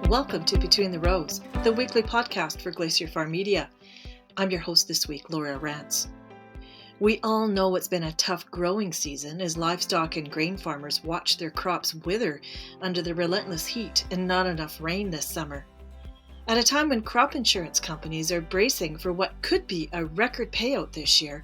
Welcome to Between the Rows, the weekly podcast for Glacier FarmMedia. I'm your host this week, Laura Rance. We all know it's been a tough growing season as livestock and grain farmers watch their crops wither under the relentless heat and not enough rain this summer. At a time when crop insurance companies are bracing for what could be a record payout this year,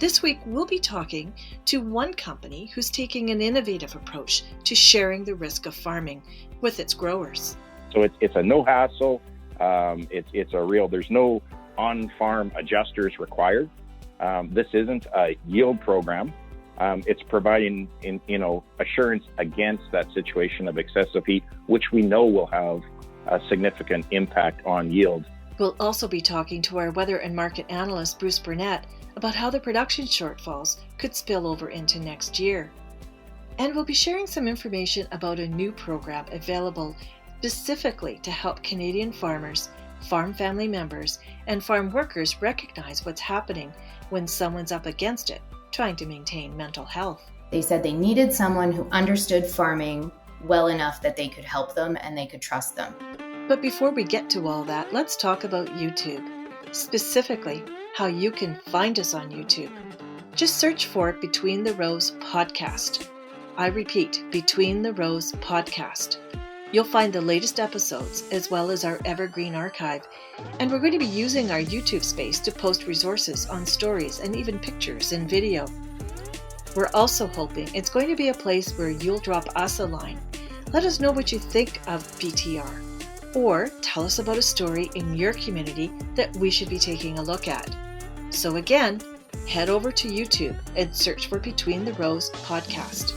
this week we'll be talking to one company who's taking an innovative approach to sharing the risk of farming with its growers. So it's a no hassle. It's a real. There's no on-farm adjusters required. This isn't a yield program. It's providing assurance against that situation of excessive heat, which we know will have a significant impact on yield. We'll also be talking to our weather and market analyst Bruce Burnett about how the production shortfalls could spill over into next year. And we'll be sharing some information about a new program available specifically to help Canadian farmers, farm family members, and farm workers recognize what's happening when someone's up against it, trying to maintain mental health. They said they needed someone who understood farming well enough that they could help them and they could trust them. But before we get to all that, let's talk about YouTube, specifically how you can find us on YouTube. Just search for Between the Rows Podcast. I repeat, Between the Rows Podcast. You'll find the latest episodes as well as our evergreen archive, and we're going to be using our YouTube space to post resources on stories and even pictures and video. We're also hoping it's going to be a place where you'll drop us a line. Let us know what you think of BTR, or tell us about a story in your community that we should be taking a look at. So again, head over to YouTube and search for Between the Rows Podcast.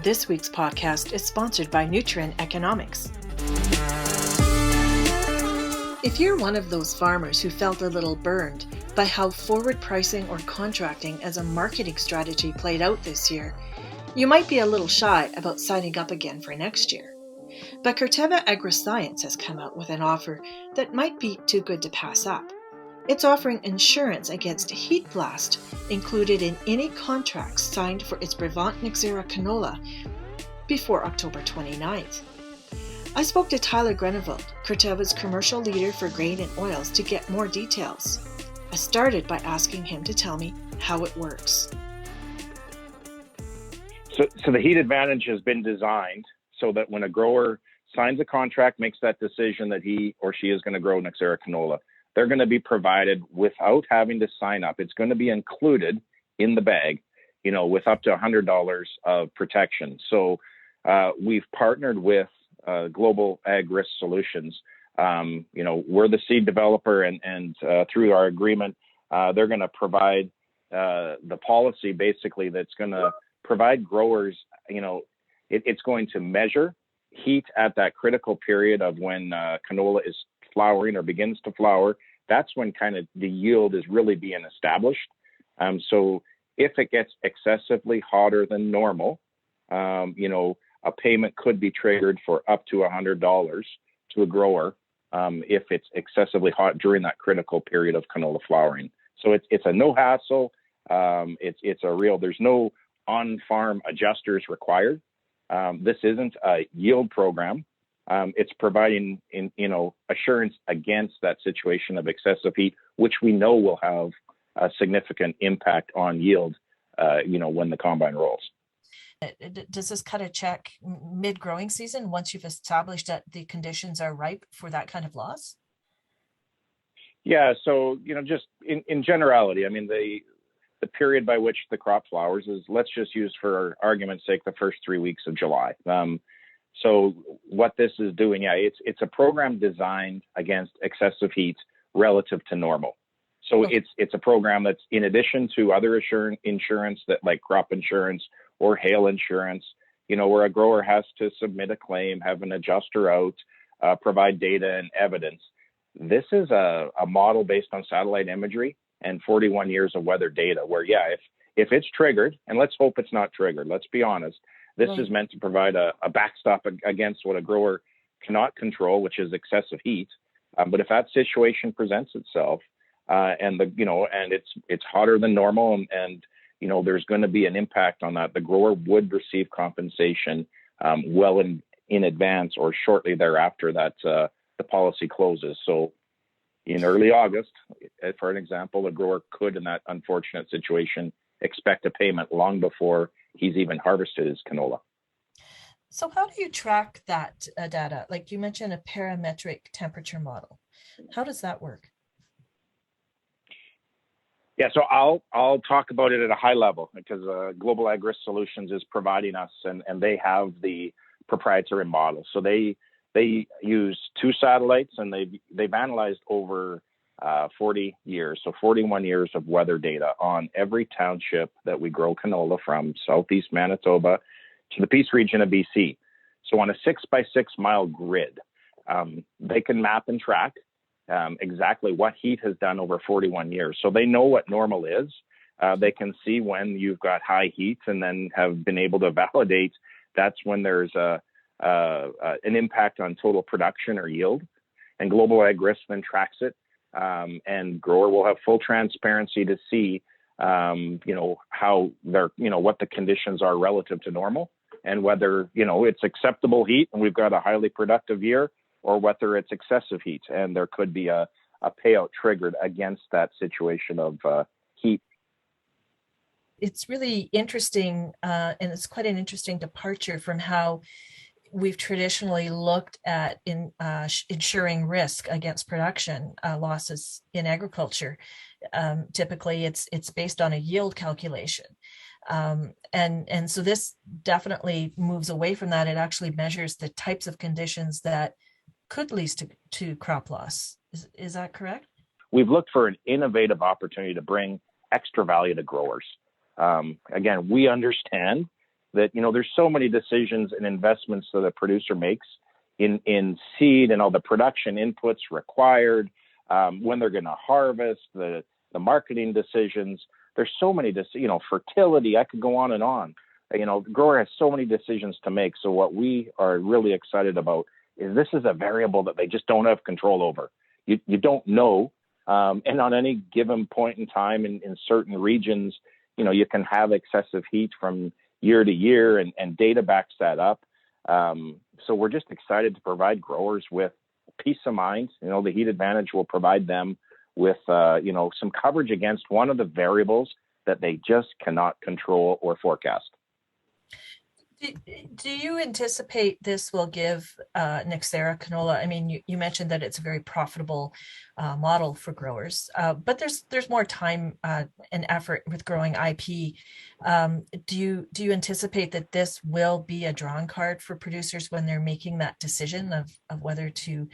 This week's podcast is sponsored by Nutrien Economics. If you're one of those farmers who felt a little burned by how forward pricing or contracting as a marketing strategy played out this year, you might be a little shy about signing up again for next year. But Corteva Agriscience has come out with an offer that might be too good to pass up. It's offering insurance against heat blast included in any contracts signed for its Brevant Nexera canola before October 29th. I spoke to Tyler Greneville, Corteva's commercial leader for grain and oils, to get more details. I started by asking him to tell me how it works. So the heat advantage has been designed so that when a grower signs a contract, makes that decision that he or she is going to grow Nexera canola, they're going to be provided without having to sign up. It's going to be included in the bag, with up to $100 of protection. So we've partnered with Global Ag Risk Solutions. We're the seed developer, and through our agreement, they're going to provide the policy basically that's going to provide growers, it's going to measure heat at that critical period of when canola is flowering or begins to flower. That's when kind of the yield is really being established. So if it gets excessively hotter than normal, a payment could be triggered for up to $100 to a grower if it's excessively hot during that critical period of canola flowering. So it's a no hassle. It's a real. There's no on-farm adjusters required. This isn't a yield program. It's providing assurance against that situation of excessive heat, which we know will have a significant impact on yield, when the combine rolls. Does this cut a check mid-growing season once you've established that the conditions are ripe for that kind of loss? Yeah, so, just in generality, I mean, the period by which the crop flowers is, let's just use for argument's sake, the first 3 weeks of July. So what this is doing, it's a program designed against excessive heat relative to normal. So it's a program that's in addition to other insurance that like crop insurance or hail insurance, where a grower has to submit a claim, have an adjuster out, provide data and evidence. This is a model based on satellite imagery and 41 years of weather data where, if it's triggered, and let's hope it's not triggered, let's be honest, this is meant to provide a backstop against what a grower cannot control, which is excessive heat. But if that situation presents itself, and it's hotter than normal, and there's going to be an impact on that. The grower would receive compensation well in advance or shortly thereafter that the policy closes. So in early August, for an example, the grower could, in that unfortunate situation, expect a payment long before he's even harvested his canola. So how do you track that data? Like you mentioned, a parametric temperature model. How does that work? Yeah, so I'll talk about it at a high level because Global Ag Risk Solutions is providing us, and they have the proprietary model. So they use 2 satellites, and they've analyzed over 40 years, so 41 years of weather data on every township that we grow canola from southeast Manitoba to the Peace region of BC. So on a 6x6 mile grid, they can map and track exactly what heat has done over 41 years. So they know what normal is. They can see when you've got high heat, and then have been able to validate that's when there's an impact on total production or yield. And Global Ag Risk then tracks it, and grower will have full transparency to see, how they're, what the conditions are relative to normal, and whether, it's acceptable heat and we've got a highly productive year, or whether it's excessive heat and there could be a payout triggered against that situation of heat. It's really interesting, and it's quite an interesting departure from how we've traditionally looked at ensuring risk against production losses in agriculture. Typically, it's based on a yield calculation. And so this definitely moves away from that. It actually measures the types of conditions that could lead to crop loss. Is that correct? We've looked for an innovative opportunity to bring extra value to growers. Again, we understand that, there's so many decisions and investments that a producer makes in seed and all the production inputs required, when they're going to harvest, the marketing decisions. There's so many, fertility, I could go on and on. The grower has so many decisions to make. So what we are really excited about is this is a variable that they just don't have control over. You don't know. And on any given point in time in certain regions, you can have excessive heat from year to year, and data backs that up. So we're just excited to provide growers with peace of mind. The heat advantage will provide them with, some coverage against one of the variables that they just cannot control or forecast. Do you anticipate this will give Nexera canola? I mean, you mentioned that it's a very profitable model for growers, but there's more time and effort with growing IP. Do you anticipate that this will be a drawing card for producers when they're making that decision of whether to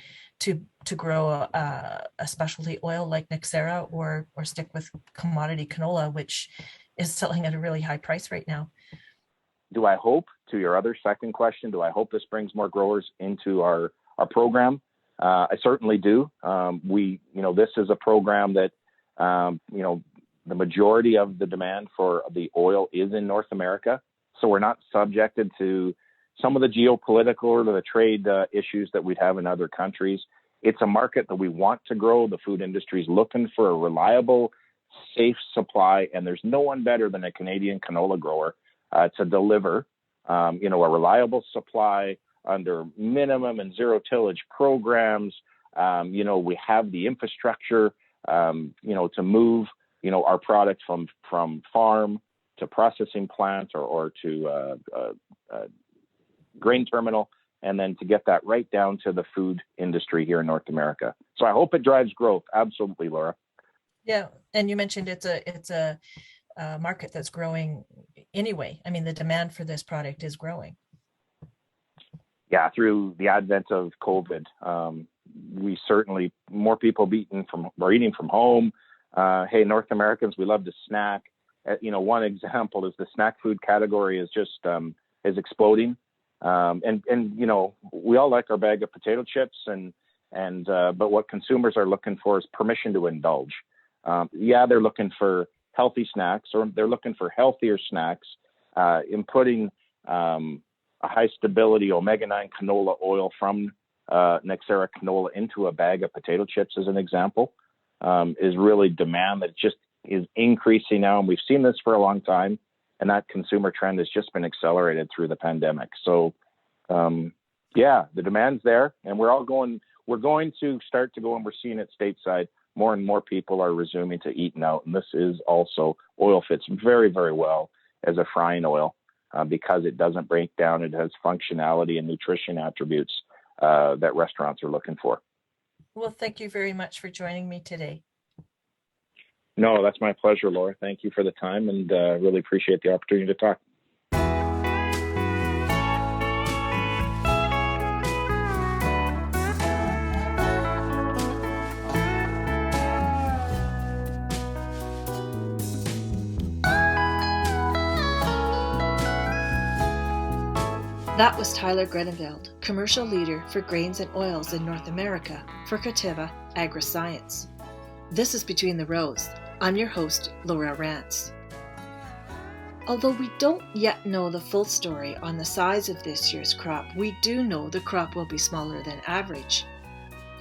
grow a specialty oil like Nexera or stick with commodity canola, which is selling at a really high price right now? Do I hope, to your other second question, do I hope this brings more growers into our program? I certainly do. This is a program that, the majority of the demand for the oil is in North America. So we're not subjected to some of the geopolitical or the trade issues that we'd have in other countries. It's a market that we want to grow. The food industry is looking for a reliable, safe supply, and there's no one better than a Canadian canola grower to deliver, a reliable supply under minimum and zero tillage programs. We have the infrastructure, to move, our product from farm to processing plant or to grain terminal, and then to get that right down to the food industry here in North America. So I hope it drives growth. Absolutely, Laura. Yeah, and you mentioned it's a market that's growing anyway. I mean, the demand for this product is growing. Yeah, through the advent of COVID, we certainly more people eating from home. Hey, North Americans, we love to snack. One example is the snack food category is just is exploding. And we all like our bag of potato chips, but what consumers are looking for is permission to indulge. They're looking for healthy snacks, or they're looking for healthier snacks. Inputting a high stability omega-9 canola oil from Nexera canola into a bag of potato chips, as an example, is really demand that just is increasing now, and we've seen this for a long time, and that consumer trend has just been accelerated through the pandemic. So, the demand's there, and we're going to start to go, and we're seeing it stateside. More and more people are resuming to eating out, and this is also, oil fits very, very well as a frying oil because it doesn't break down. It has functionality and nutrition attributes that restaurants are looking for. Well, thank you very much for joining me today. No, that's my pleasure, Laura. Thank you for the time, and really appreciate the opportunity to talk. That was Tyler Greneveld, Commercial Leader for Grains and Oils in North America for Corteva Agriscience. This is Between the Rows. I'm your host, Laura Rance. Although we don't yet know the full story on the size of this year's crop, we do know the crop will be smaller than average.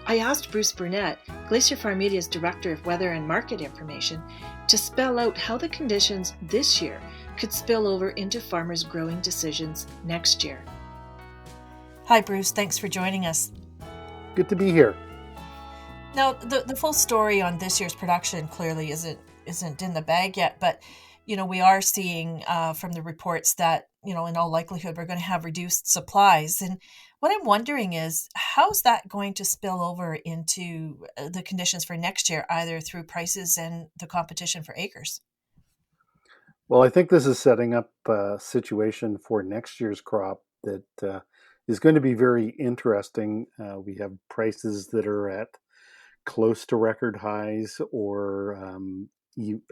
I asked Bruce Burnett, Glacier FarmMedia's Director of Weather and Market Information, to spell out how the conditions this year could spill over into farmers' growing decisions next year. Hi, Bruce. Thanks for joining us. Good to be here. Now, the full story on this year's production clearly isn't in the bag yet, but we are seeing from the reports that in all likelihood we're going to have reduced supplies. And what I'm wondering is, how's that going to spill over into the conditions for next year, either through prices and the competition for acres? Well, I think this is setting up a situation for next year's crop that is going to be very interesting. We have prices that are at close to record highs or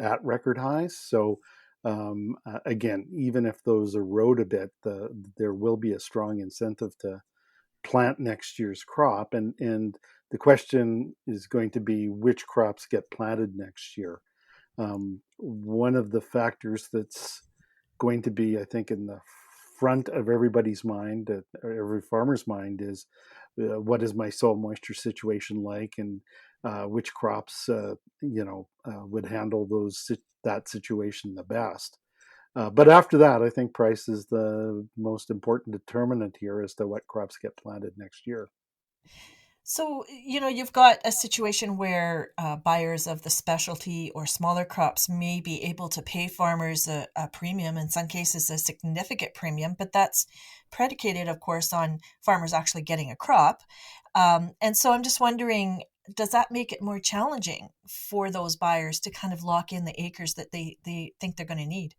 at record highs. So again, even if those erode a bit, there will be a strong incentive to plant next year's crop. And the question is going to be which crops get planted next year. One of the factors that's going to be, I think, in the front of everybody's mind, every farmer's mind, is what is my soil moisture situation like, and which crops would handle that situation the best. But after that, I think price is the most important determinant here as to what crops get planted next year. So, you've got a situation where buyers of the specialty or smaller crops may be able to pay farmers a premium, in some cases a significant premium, but that's predicated, of course, on farmers actually getting a crop. And so I'm just wondering, does that make it more challenging for those buyers to kind of lock in the acres that they think they're going to need?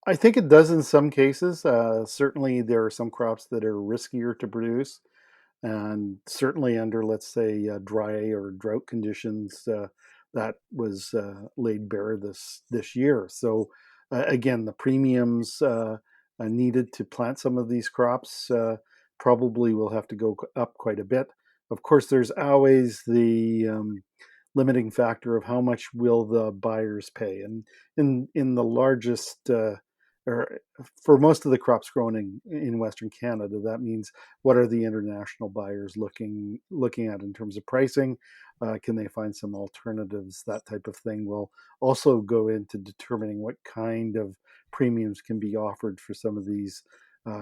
I think it does in some cases. Certainly there are some crops that are riskier to produce. And certainly under, let's say, dry or drought conditions, that was laid bare this year. So again, the premiums needed to plant some of these crops probably will have to go up quite a bit. Of course, there's always the limiting factor of how much will the buyers pay. And in the largest or for most of the crops grown in Western Canada, that means what are the international buyers looking at in terms of pricing? Can they find some alternatives? That type of thing will also go into determining what kind of premiums can be offered for some of these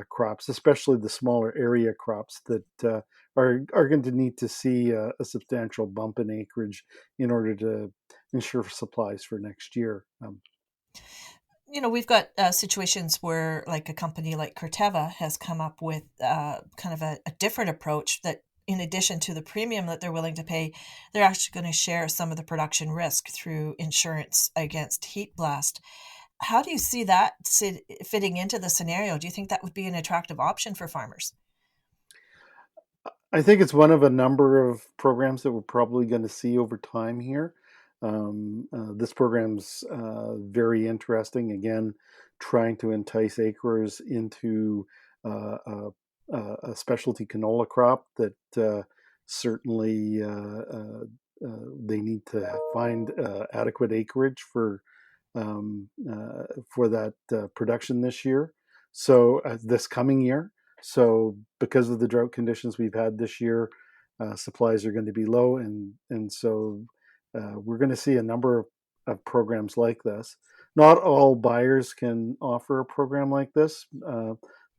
crops, especially the smaller area crops that are going to need to see a substantial bump in acreage in order to ensure supplies for next year. We've got situations where, like, a company like Corteva has come up with kind of a different approach that, in addition to the premium that they're willing to pay, they're actually going to share some of the production risk through insurance against heat blast. How do you see that fitting into the scenario? Do you think that would be an attractive option for farmers? I think it's one of a number of programs that we're probably going to see over time here. This program's very interesting. Again, trying to entice acres into a specialty canola crop that certainly they need to find adequate acreage for that production this year. So this coming year. So because of the drought conditions we've had this year, supplies are going to be low, and so we're going to see a number programs like this. Not all buyers can offer a program like this.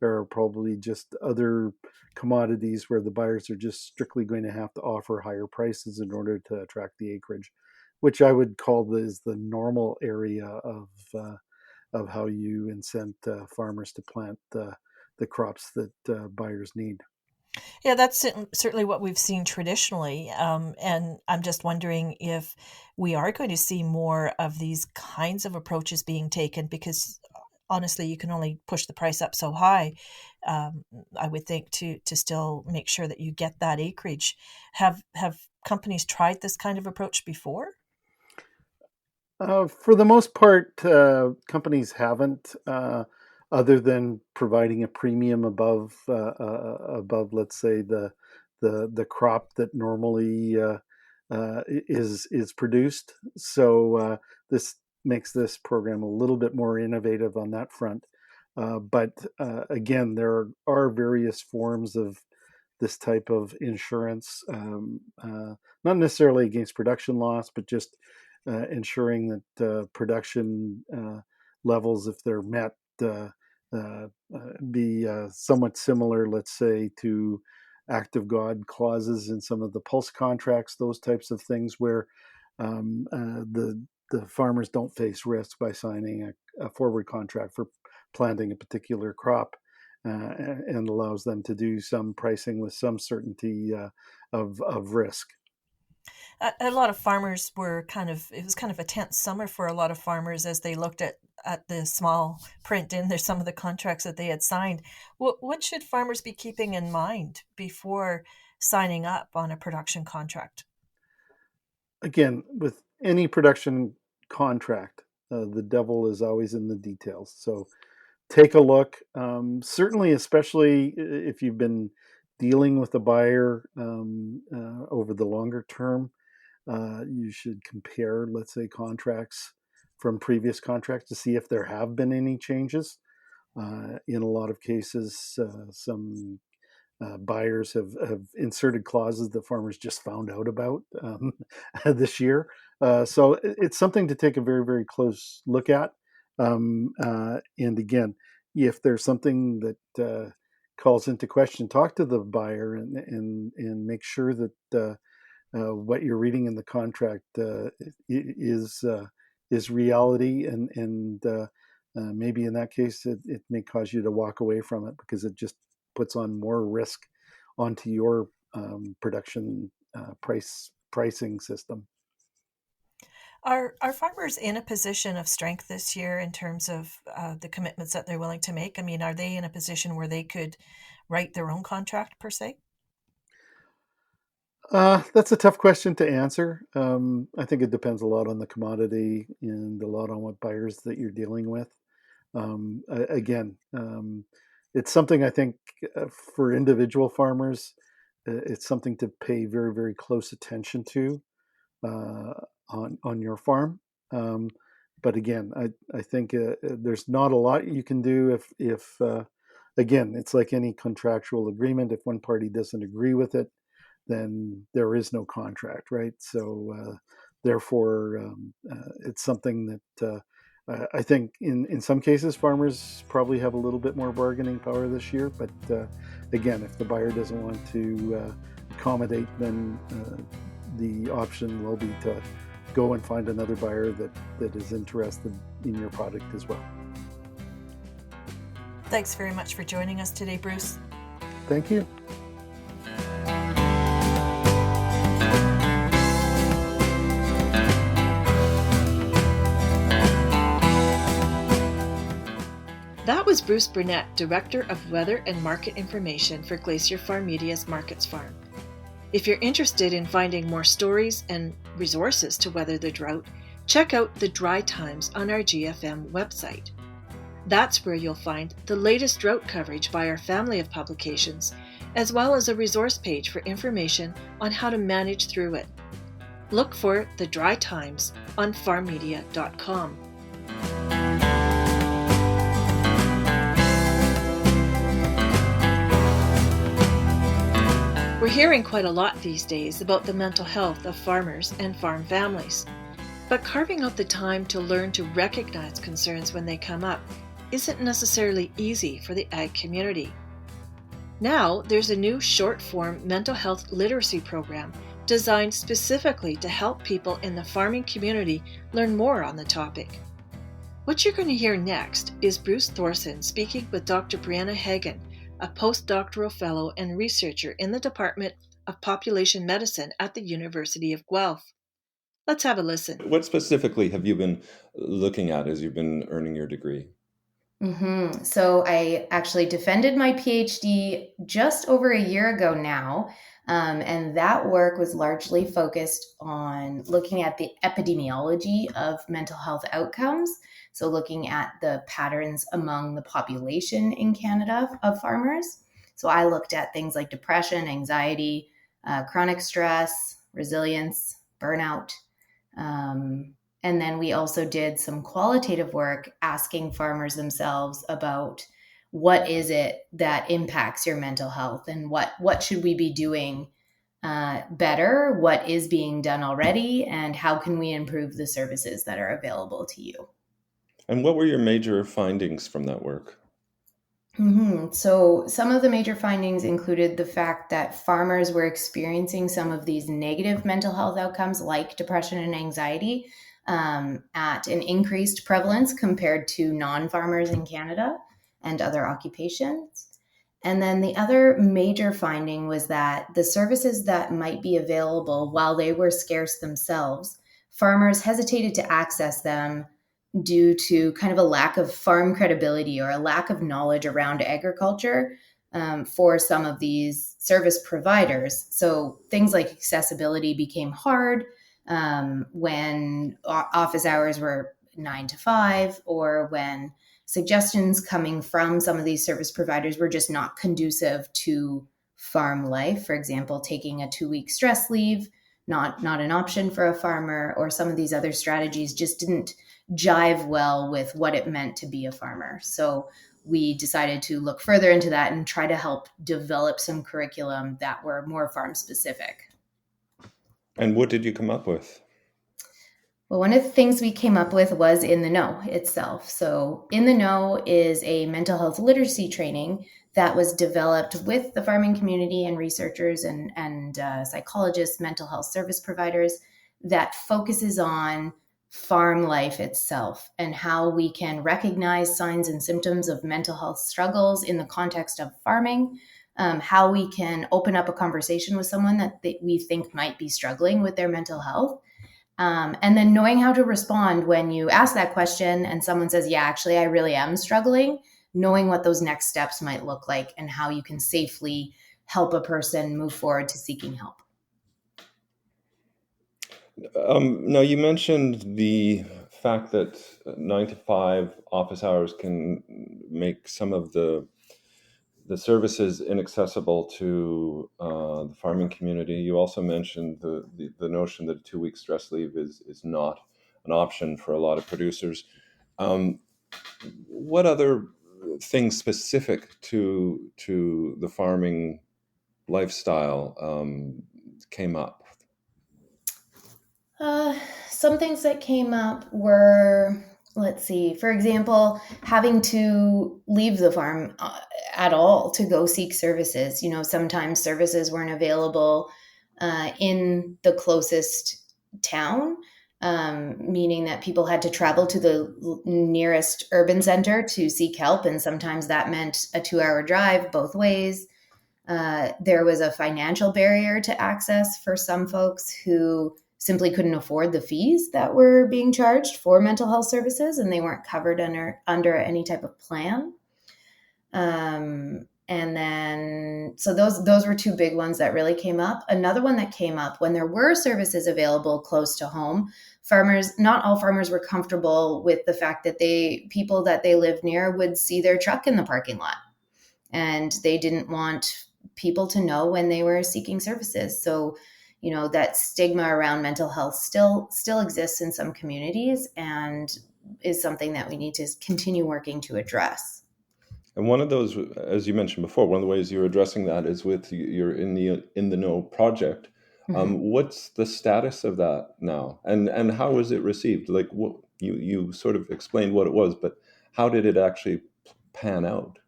There are probably just other commodities where the buyers are just strictly going to have to offer higher prices in order to attract the acreage, which I would call the normal area of how you incent farmers to plant the crops that buyers need. Yeah, that's certainly what we've seen traditionally. And I'm just wondering if we are going to see more of these kinds of approaches being taken, because honestly, you can only push the price up so high. Um, I would think to still make sure that you get that acreage. Have companies tried this kind of approach before? For the most part, companies haven't, other than providing a premium above, let's say, the crop that normally is produced. So this makes this program a little bit more innovative on that front. But again, there are various forms of this type of insurance, not necessarily against production loss, but just ensuring that production levels, if they're met, be somewhat similar, let's say, to act of God clauses in some of the pulse contracts, those types of things where the farmers don't face risk by signing a forward contract for planting a particular crop, and allows them to do some pricing with some certainty of risk. A lot of farmers were it was kind of a tense summer for a lot of farmers as they looked at the small print in there, some of the contracts that they had signed. What should farmers be keeping in mind before signing up on a production contract? Again, with any production contract, the devil is always in the details. So take a look. Certainly, especially if you've been dealing with a buyer over the longer term, you should compare, let's say, contracts from previous contracts to see if there have been any changes. In a lot of cases, some buyers have inserted clauses that farmers just found out about this year. So it's something to take a very, very close look at. And again, if there's something that calls into question, talk to the buyer and make sure that what you're reading in the contract is reality, and maybe in that case it may cause you to walk away from it because it just puts on more risk onto your production pricing system. Are farmers in a position of strength this year in terms of the commitments that they're willing to make? I mean, are they in a position where they could write their own contract per se? That's a tough question to answer. I think it depends a lot on the commodity and a lot on what buyers that you're dealing with. Again, it's something I think for individual farmers, it's something to pay very, very close attention to on your farm. But again, I think there's not a lot you can do if again, it's like any contractual agreement. If one party doesn't agree with it, then there is no contract, right? So therefore, it's something that I think in some cases farmers probably have a little bit more bargaining power this year. But again, if the buyer doesn't want to accommodate, then the option will be to go and find another buyer that is interested in your product as well. Thanks very much for joining us today, Bruce. Thank you. That was Bruce Burnett, Director of Weather and Market Information for Glacier FarmMedia's Markets Farm. If you're interested in finding more stories and resources to weather the drought, check out the Dry Times on our GFM website. That's where you'll find the latest drought coverage by our family of publications, as well as a resource page for information on how to manage through it. Look for the Dry Times on farmmedia.com. We're hearing quite a lot these days about the mental health of farmers and farm families. But carving out the time to learn to recognize concerns when they come up isn't necessarily easy for the ag community. Now, there's a new short-form mental health literacy program designed specifically to help people in the farming community learn more on the topic. What you're going to hear next is Bruce Thorson speaking with Dr. Brianna Hagen, a postdoctoral fellow and researcher in the Department of Population Medicine at the University of Guelph. Let's have a listen. What specifically have you been looking at as you've been earning your degree? So I actually defended my PhD just over a year ago now. And that work was largely focused on looking at the epidemiology of mental health outcomes. So looking at the patterns among the population in Canada of farmers. So I looked at things like depression, anxiety, chronic stress, resilience, burnout. And then we also did some qualitative work asking farmers themselves about what is it that impacts your mental health and what should we be doing better, what is being done already, and how can we improve the services that are available to you. And what were your major findings from that work? So some of the major findings included the fact that farmers were experiencing some of these negative mental health outcomes like depression and anxiety at an increased prevalence compared to non-farmers in Canada and other occupations. And then the other major finding was that the services that might be available while they were scarce themselves, farmers hesitated to access them due to kind of a lack of farm credibility or a lack of knowledge around agriculture for some of these service providers. So things like accessibility became hard when office hours were 9 to 5, or when suggestions coming from some of these service providers were just not conducive to farm life. For example, taking a 2-week stress leave, not an option for a farmer, or some of these other strategies just didn't jive well with what it meant to be a farmer. So we decided to look further into that and try to help develop some curriculum that were more farm specific. And what did you come up with? Well, one of the things we came up with was In the Know itself. So In the Know is a mental health literacy training that was developed with the farming community and researchers and psychologists, mental health service providers, that focuses on farm life itself and how we can recognize signs and symptoms of mental health struggles in the context of farming, how we can open up a conversation with someone that we think might be struggling with their mental health. And then knowing how to respond when you ask that question and someone says, yeah, actually, I really am struggling, knowing what those next steps might look like and how you can safely help a person move forward to seeking help. Now, you mentioned the fact that 9 to 5 office hours can make some of the services inaccessible to the farming community. You also mentioned the notion that a 2-week stress leave is not an option for a lot of producers. What other things specific to the farming lifestyle came up? Some things that came up were, let's see, for example, having to leave the farm at all to go seek services. You know, sometimes services weren't available in the closest town, meaning that people had to travel to the nearest urban center to seek help. And sometimes that meant a 2-hour drive both ways. There was a financial barrier to access for some folks who simply couldn't afford the fees that were being charged for mental health services, and they weren't covered under any type of plan. And then, so those were 2 big ones that really came up. Another one that came up, when there were services available close to home, not all farmers were comfortable with the fact that people that they lived near would see their truck in the parking lot, and they didn't want people to know when they were seeking services. So, you know, that stigma around mental health still exists in some communities and is something that we need to continue working to address. And one of those, as you mentioned before, one of the ways you're addressing that is with your In the Know project. What's the status of that now, and how was it received? Like, you sort of explained what it was, but how did it actually pan out?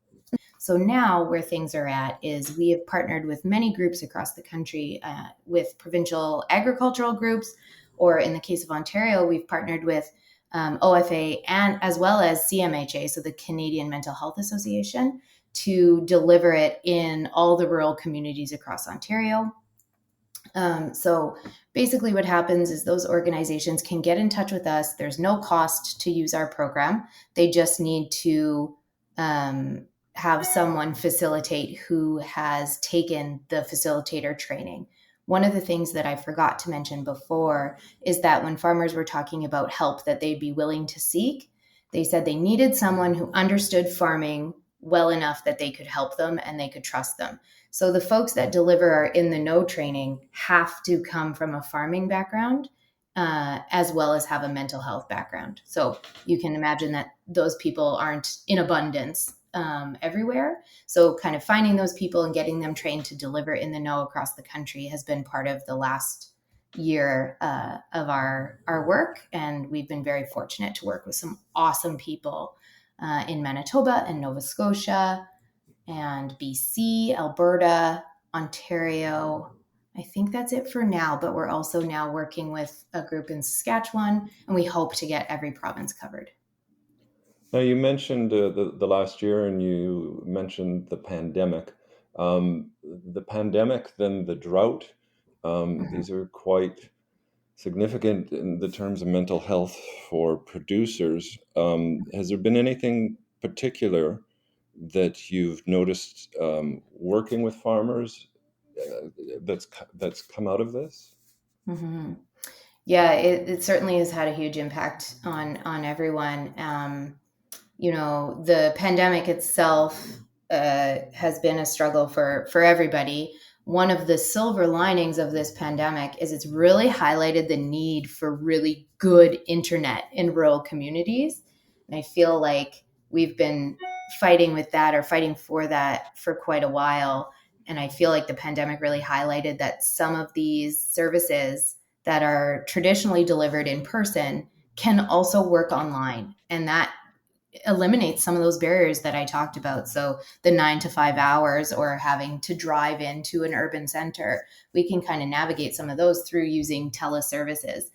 So now where things are at is we have partnered with many groups across the country, with provincial agricultural groups, or in the case of Ontario, we've partnered with OFA and as well as CMHA, so the Canadian Mental Health Association, to deliver it in all the rural communities across Ontario. So basically what happens is those organizations can get in touch with us. There's no cost to use our program. They just need to have someone facilitate who has taken the facilitator training. One of the things that I forgot to mention before is that when farmers were talking about help that they'd be willing to seek, they said they needed someone who understood farming well enough that they could help them and they could trust them. So the folks that deliver our In the Know training have to come from a farming background, as well as have a mental health background. So you can imagine that those people aren't in abundance everywhere. So kind of finding those people and getting them trained to deliver In the Know across the country has been part of the last year of our work. And we've been very fortunate to work with some awesome people in Manitoba and Nova Scotia and BC, Alberta, Ontario. I think that's it for now, but we're also now working with a group in Saskatchewan, and we hope to get every province covered. Now, you mentioned the last year, and you mentioned the pandemic. The pandemic, then the drought. These are quite significant in the terms of mental health for producers. Has there been anything particular that you've noticed working with farmers that's come out of this? Mm-hmm. Yeah, it certainly has had a huge impact on everyone. The pandemic itself has been a struggle for everybody. One of the silver linings of this pandemic is it's really highlighted the need for really good internet in rural communities. And I feel like we've been fighting with that or fighting for that for quite a while. And I feel like the pandemic really highlighted that some of these services that are traditionally delivered in person can also work online. And that eliminates some of those barriers that I talked about. So the 9 to 5 hours or having to drive into an urban center, we can kind of navigate some of those through using teleservices,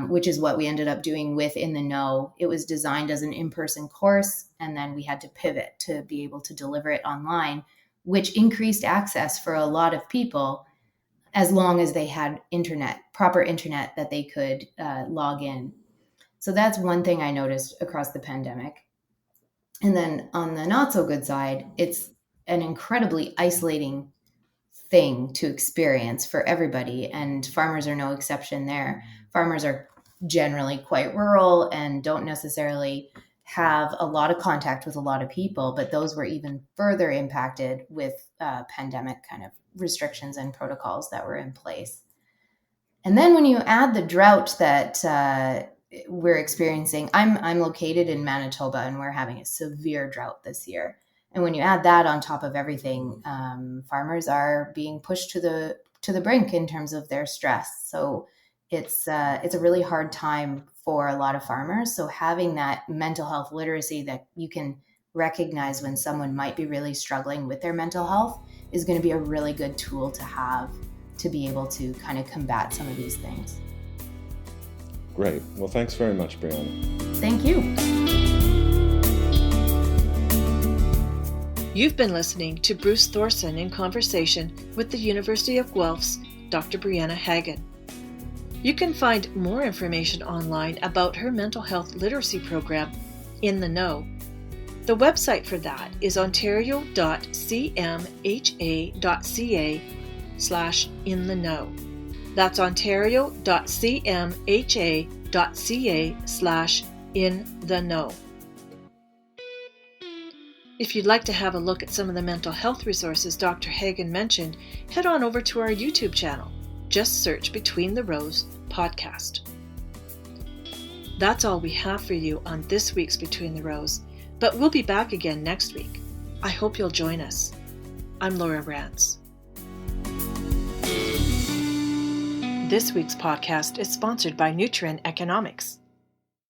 which is what we ended up doing with In the Know. It was designed as an in-person course, and then we had to pivot to be able to deliver it online, which increased access for a lot of people as long as they had proper internet that they could log in. So that's one thing I noticed across the pandemic. And then on the not so good side, it's an incredibly isolating thing to experience for everybody. And farmers are no exception there. Farmers are generally quite rural and don't necessarily have a lot of contact with a lot of people, but those were even further impacted with pandemic kind of restrictions and protocols that were in place. And then when you add the drought that we're experiencing, I'm located in Manitoba, and we're having a severe drought this year. And when you add that on top of everything, farmers are being pushed to the brink in terms of their stress. So it's a really hard time for a lot of farmers. So having that mental health literacy that you can recognize when someone might be really struggling with their mental health is going to be a really good tool to have to be able to kind of combat some of these things. Great. Well, thanks very much, Brianna. Thank you. You've been listening to Bruce Thorson in conversation with the University of Guelph's Dr. Brianna Hagen. You can find more information online about her mental health literacy program, In the Know. The website for that is ontario.cmha.ca/inthe-know. That's ontario.cmha.ca/inthe-know. If you'd like to have a look at some of the mental health resources Dr. Hagen mentioned, head on over to our YouTube channel. Just search Between the Rows podcast. That's all we have for you on this week's Between the Rows, but we'll be back again next week. I hope you'll join us. I'm Laura Rance. This week's podcast is sponsored by Nutrien Economics.